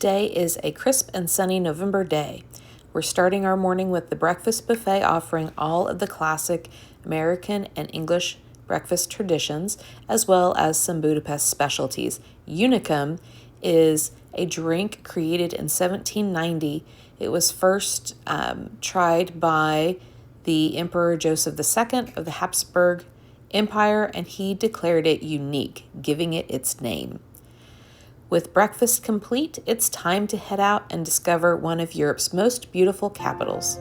Today is a crisp and sunny November day. We're starting our morning with the breakfast buffet offering all of the classic American and English breakfast traditions, as well as some Budapest specialties. Unicum is a drink created in 1790. It was first tried by the Emperor Joseph II of the Habsburg Empire, and he declared it unique, giving it its name. With breakfast complete, it's time to head out and discover one of Europe's most beautiful capitals.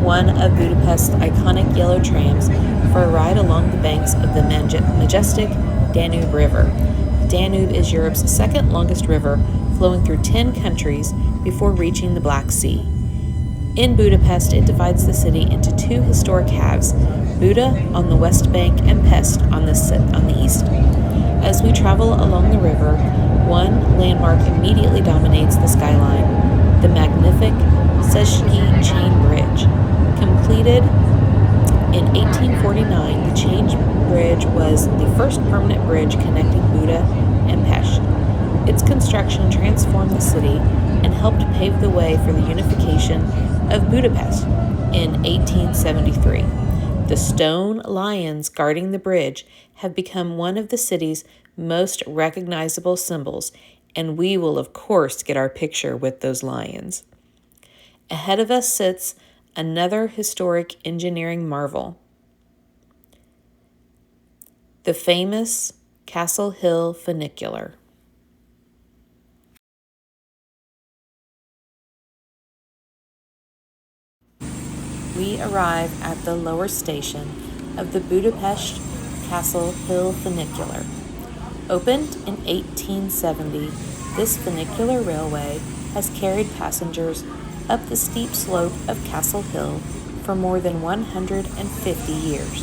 One of Budapest's iconic yellow trams for a ride along the banks of the majestic Danube River. The Danube is Europe's second longest river, flowing through 10 countries before reaching the Black Sea. In Budapest, it divides the city into two historic halves, Buda on the west bank and Pest on the east. As we travel along the river, one landmark immediately dominates the skyline, the magnificent Széchenyi Chain Bridge. Completed in 1849, the Chain Bridge was the first permanent bridge connecting Buda and Pest. Its construction transformed the city and helped pave the way for the unification of Budapest in 1873. The stone lions guarding the bridge have become one of the city's most recognizable symbols, and we will of course get our picture with those lions. Ahead of us sits another historic engineering marvel, the famous Castle Hill Funicular. We arrive at the lower station of the Budapest Castle Hill Funicular. Opened in 1870, this funicular railway has carried passengers up the steep slope of Castle Hill for more than 150 years.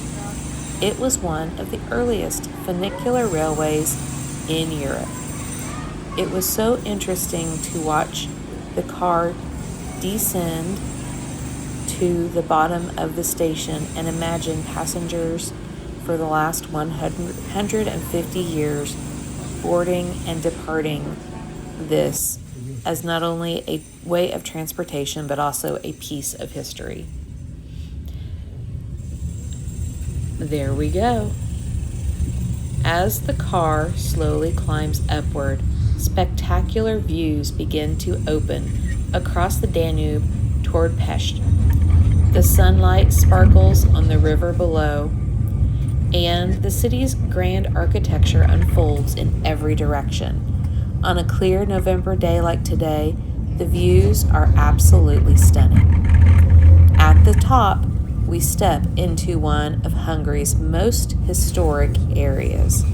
It was one of the earliest funicular railways in Europe. It was so interesting to watch the car descend to the bottom of the station and imagine passengers for the last 150 years boarding and departing this as not only a way of transportation, but also a piece of history. There we go. As the car slowly climbs upward, spectacular views begin to open across the Danube toward Pest. The sunlight sparkles on the river below, and the city's grand architecture unfolds in every direction. On a clear November day like today, the views are absolutely stunning. At the top, we step into one of Hungary's most historic areas.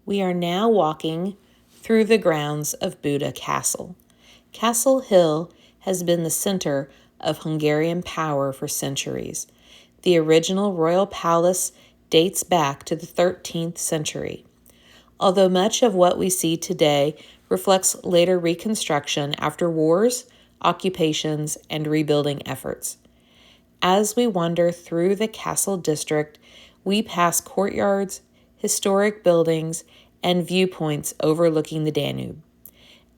We are now walking through the grounds of Buda Castle. Castle Hill has been the center of Hungarian power for centuries. The original royal palace dates back to the 13th century. Although much of what we see today reflects later reconstruction after wars, occupations, and rebuilding efforts. As we wander through the castle district, we pass courtyards, historic buildings, and viewpoints overlooking the Danube.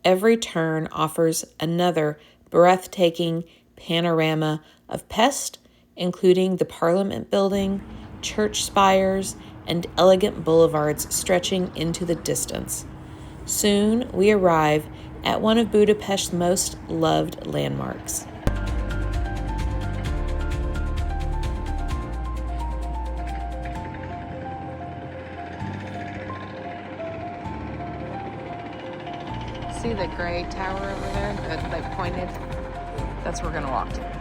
Every turn offers another breathtaking panorama of Pest, including the Parliament Building, church spires, and elegant boulevards stretching into the distance. Soon we arrive at one of Budapest's most loved landmarks. See the gray tower over there that they pointed? That's where we're going to walk to.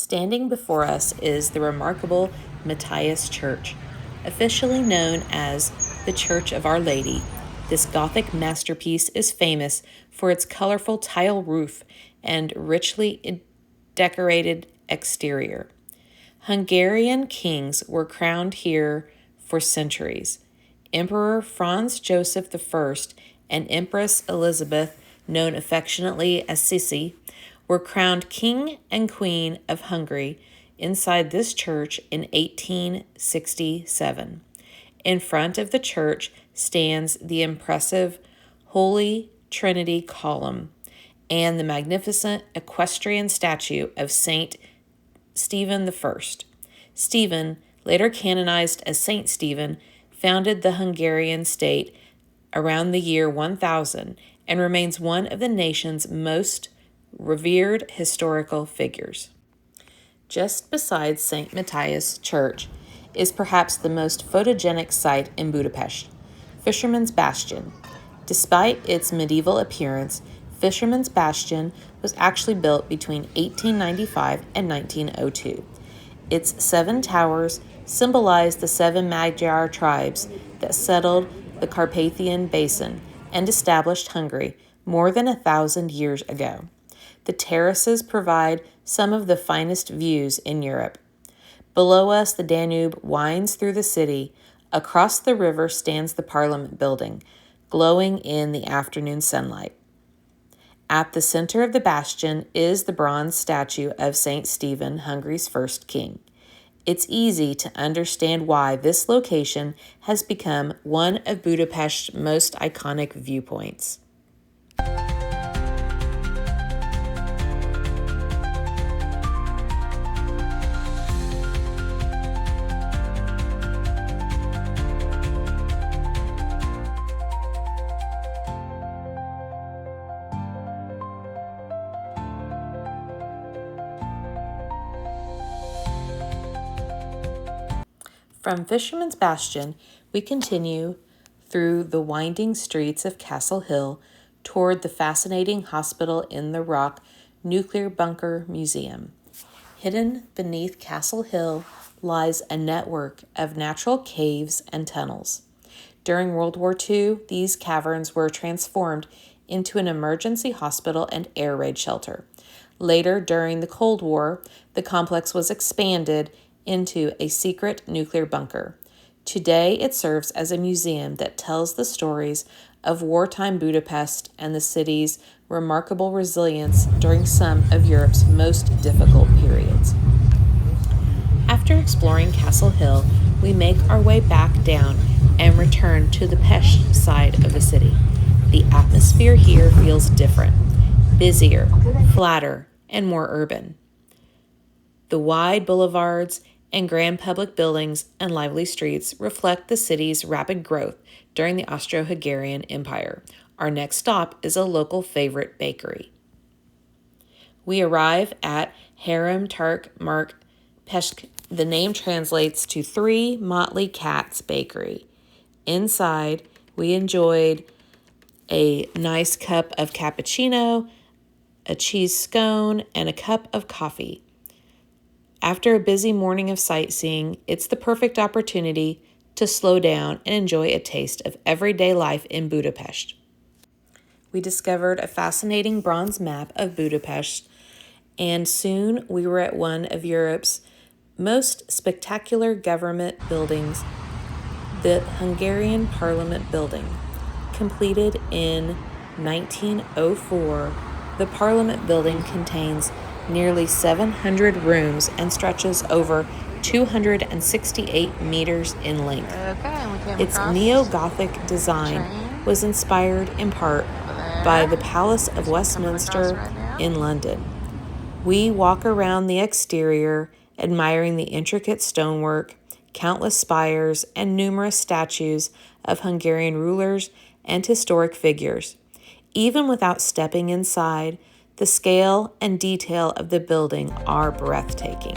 Standing before us is the remarkable Matthias Church. Officially known as the Church of Our Lady, this Gothic masterpiece is famous for its colorful tile roof and richly decorated exterior. Hungarian kings were crowned here for centuries. Emperor Franz Joseph I and Empress Elizabeth, known affectionately as Sissi, were crowned King and Queen of Hungary inside this church in 1867. In front of the church stands the impressive Holy Trinity column and the magnificent equestrian statue of Saint Stephen I. Stephen, later canonized as Saint Stephen, founded the Hungarian state around the year 1000 and remains one of the nation's most revered historical figures. Just beside St. Matthias Church is perhaps the most photogenic site in Budapest, Fisherman's Bastion. Despite its medieval appearance, Fisherman's Bastion was actually built between 1895 and 1902. Its 7 towers symbolize the 7 Magyar tribes that settled the Carpathian Basin and established Hungary more than 1,000 years ago. The terraces provide some of the finest views in Europe. Below us, the Danube winds through the city. Across the river stands the Parliament Building, glowing in the afternoon sunlight. At the center of the bastion is the bronze statue of Saint Stephen, Hungary's first king. It's easy to understand why this location has become one of Budapest's most iconic viewpoints. From Fisherman's Bastion, we continue through the winding streets of Castle Hill toward the fascinating Hospital in the Rock Nuclear Bunker Museum. Hidden beneath Castle Hill lies a network of natural caves and tunnels. During World War II, these caverns were transformed into an emergency hospital and air raid shelter. Later, during the Cold War, the complex was expanded into a secret nuclear bunker. Today, it serves as a museum that tells the stories of wartime Budapest and the city's remarkable resilience during some of Europe's most difficult periods. After exploring Castle Hill, we make our way back down and return to the Pest side of the city. The atmosphere here feels different, busier, flatter, and more urban. The wide boulevards and grand public buildings and lively streets reflect the city's rapid growth during the Austro-Hungarian Empire. Our next stop is a local favorite bakery. We arrive at Három Tarka Macska Pékség. The name translates to 3 Motley Cats Bakery. Inside, we enjoyed a nice cup of cappuccino, a cheese scone, and a cup of coffee. After a busy morning of sightseeing, it's the perfect opportunity to slow down and enjoy a taste of everyday life in Budapest. We discovered a fascinating bronze map of Budapest, and soon we were at one of Europe's most spectacular government buildings, the Hungarian Parliament Building. Completed in 1904, the Parliament Building contains nearly 700 rooms and stretches over 268 meters in length. Its neo-Gothic design was inspired in part by the Palace of Westminster in London. We walk around the exterior, admiring the intricate stonework, countless spires, and numerous statues of Hungarian rulers and historic figures. Even without stepping inside, the scale and detail of the building are breathtaking.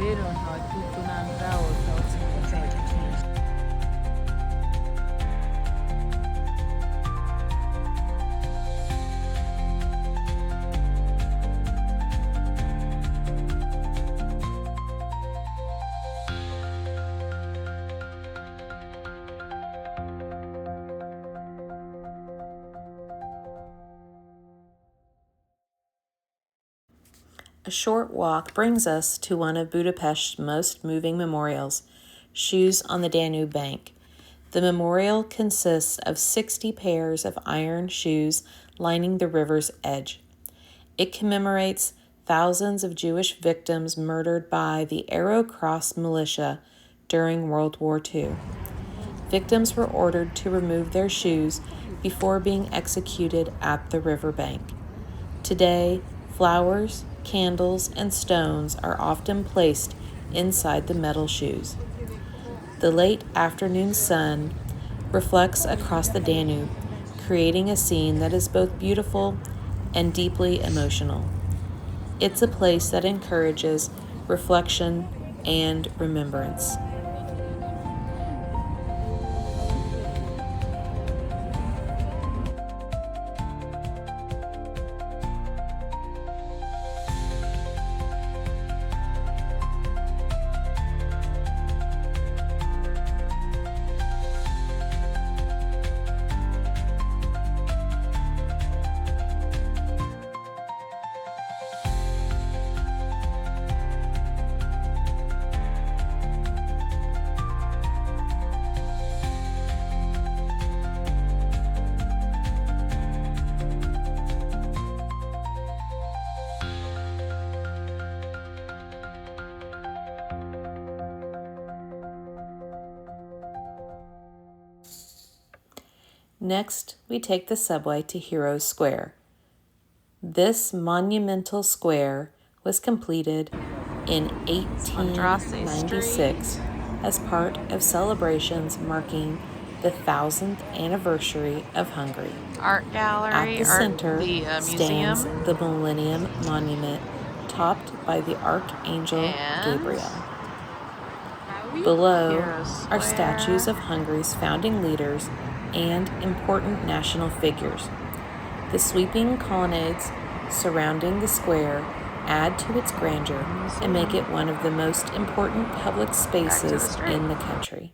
vero, no, è tutta un'altra cosa. A short walk brings us to one of Budapest's most moving memorials, Shoes on the Danube Bank. The memorial consists of 60 pairs of iron shoes lining the river's edge. It commemorates thousands of Jewish victims murdered by the Arrow Cross militia during World War II. Victims were ordered to remove their shoes before being executed at the riverbank. Today, flowers, candles, and stones are often placed inside the metal shoes. The late afternoon sun reflects across the Danube, creating a scene that is both beautiful and deeply emotional. It's a place that encourages reflection and remembrance. Next, we take the subway to Heroes Square. This monumental square was completed in 1896 as part of celebrations marking the 1000th anniversary of Hungary. Art gallery, At the center museum. stands the Millennium Monument, topped by the Archangel And Gabriel. Below Heroes are Square. statues of Hungary's founding leaders and important national figures. The sweeping colonnades surrounding the square add to its grandeur and make it one of the most important public spaces street. in the country.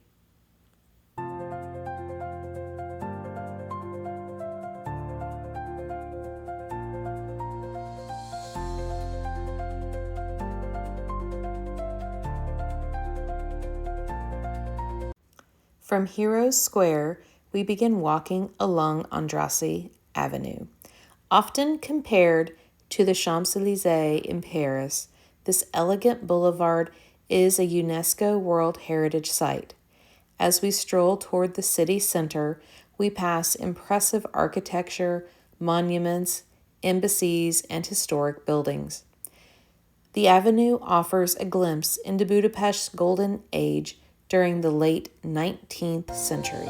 From Heroes Square, we begin walking along Andrassy Avenue. Often compared to the Champs-Élysées in Paris, this elegant boulevard is a UNESCO World Heritage Site. As we stroll toward the city center, we pass impressive architecture, monuments, embassies, and historic buildings. The avenue offers a glimpse into Budapest's golden age during the late 19th century.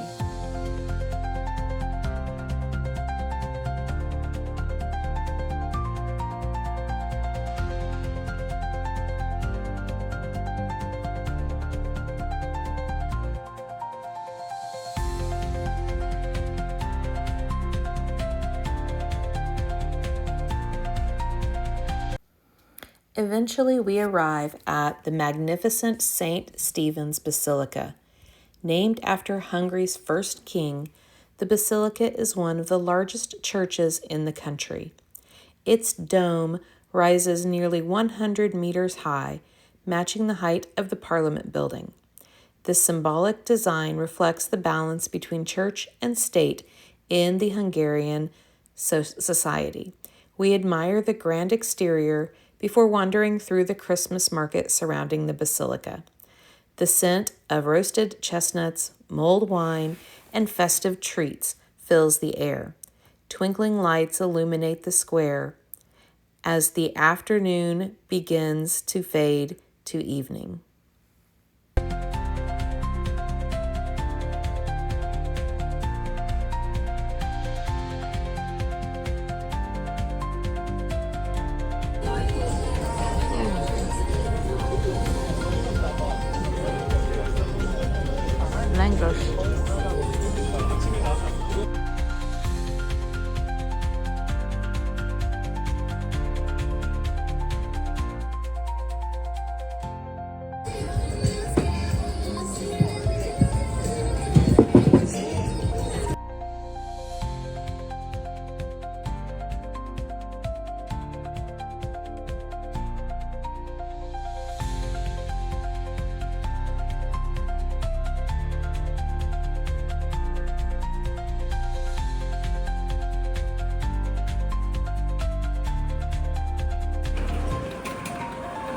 Eventually, we arrive at the magnificent St. Stephen's Basilica. Named after Hungary's first king, the basilica is one of the largest churches in the country. Its dome rises nearly 100 meters high, matching the height of the Parliament Building. This symbolic design reflects the balance between church and state in the Hungarian society. We admire the grand exterior before wandering through the Christmas market surrounding the basilica. The scent of roasted chestnuts, mulled wine, and festive treats fills the air. Twinkling lights illuminate the square as the afternoon begins to fade to evening.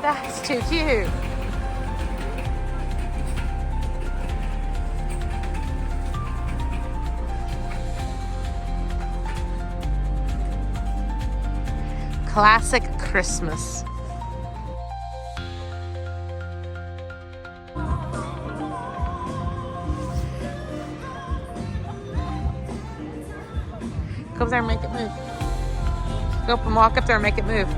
That's too cute. Classic Christmas. Go up there and make it move. Go up and walk up there and make it move.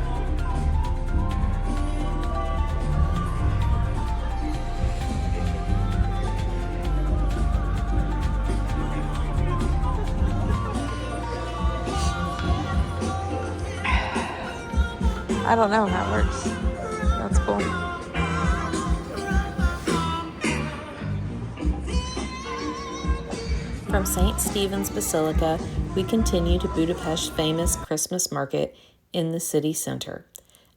I don't know how it works. That's cool. From St. Stephen's Basilica, we continue to Budapest's famous Christmas market in the city center.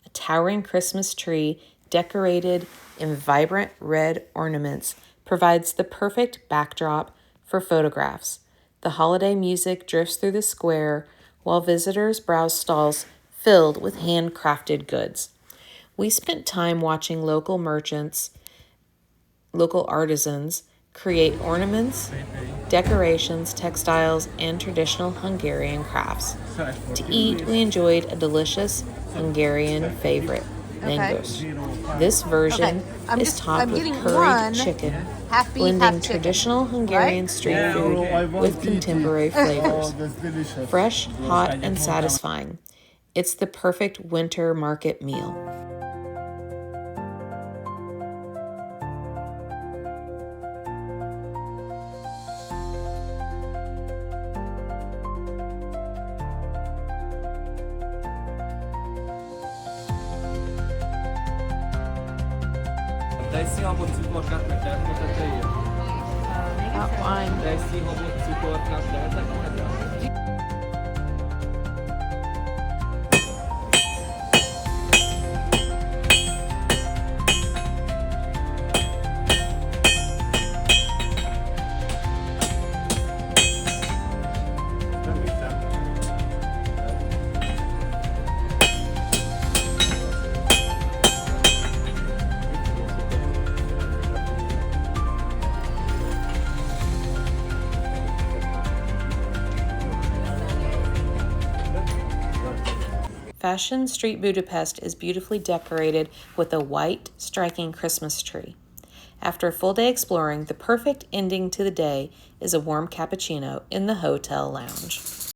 A towering Christmas tree decorated in vibrant red ornaments provides the perfect backdrop for photographs. The holiday music drifts through the square while visitors browse stalls filled with handcrafted goods. We spent time watching local merchants, local artisans, create ornaments, decorations, textiles, and traditional Hungarian crafts. To eat, we enjoyed a delicious Hungarian favorite, mangoes. This version is topped with curried chicken, blending traditional Hungarian street food with contemporary flavors. Fresh, hot, and satisfying. It's the perfect winter market meal. Outline. Fashion Street Budapest is beautifully decorated with a white, striking Christmas tree. After a full day exploring, the perfect ending to the day is a warm cappuccino in the hotel lounge.